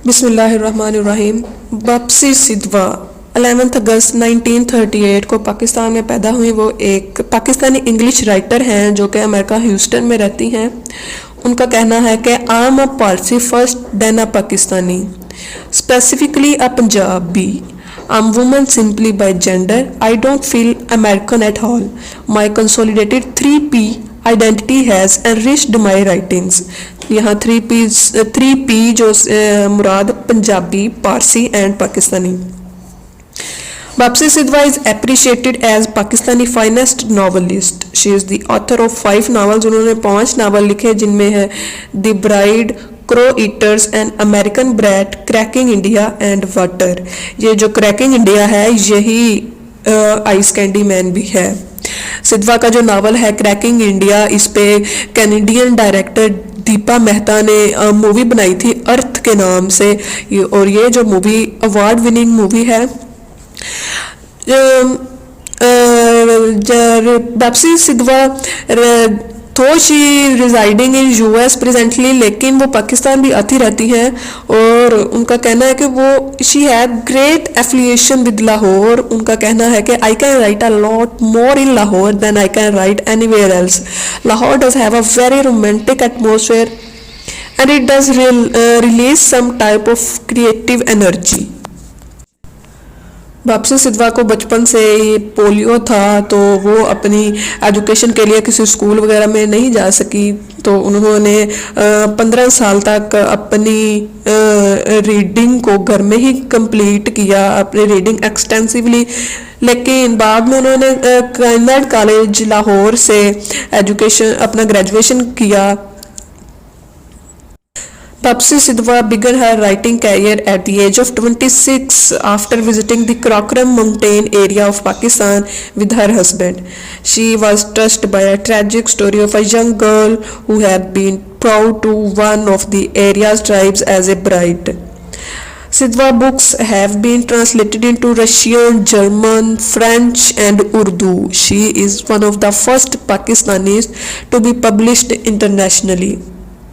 बिस्मिल्लाहिर्रहमानिर्रहीम। बपसी सिद्धवा 11 अगस्त 1938 को पाकिस्तान में पैदा हुई। वो एक पाकिस्तानी इंग्लिश राइटर हैं जो कि अमेरिका ह्यूस्टन में रहती हैं। उनका कहना है कि I am a Parsi first then a Pakistani, specifically a Punjabi. I'm woman simply by gender. I don't feel American at all. My consolidated 3P identity has enriched my writings. यहाँ 3P जो मुराद Punjabi, Parsi and Pakistani. Bapsi Sidhwa is appreciated as Pakistani finest novelist. She is the author of 5 novels. उन्होंने 5 novel लिखे जिनमें है The Bride, crow eaters and American brat, cracking India and water. ये जो cracking India है यही आइस कैंडी मैन भी है। सिद्धवा का जो नावल है क्रैकिंग इंडिया, इस पे कैनेडियन डायरेक्टर दीपा मेहता ने मूवी बनाई थी अर्थ के नाम से, और ये जो मूवी अवार्ड विनिंग मूवी है। बपसी सिद्धवा तो she residing in US presently, लेकिन वो पाकिस्तान भी आती रहती हैं। और उनका कहना है कि वो she have great affiliation with Lahore. उनका कहना है कि I can write a lot more in Lahore than I can write anywhere else. Lahore does have a very romantic atmosphere and it does release some type of creative energy. Bapsi Sidhwa को बचपन से ही polio था, तो वो अपनी एजुकेशन के लिए किसी स्कूल वगैरह में नहीं जा सकी। तो उन्होंने 15 साल तक अपनी रीडिंग को घर में ही कंप्लीट किया, अपनी रीडिंग एक्सटेंसिवली। लेकिन बाद में उन्होंने कैनड कॉलेज लाहौर से एजुकेशन अपना ग्रेजुएशन किया। Bapsi Sidhwa began her writing career at the age of 26 after visiting the Karakoram mountain area of Pakistan with her husband. She was touched by a tragic story of a young girl who had been proud to one of the area's tribes as a bride. Sidhwa books have been translated into Russian, German, French and Urdu. She is one of the first Pakistanis to be published internationally.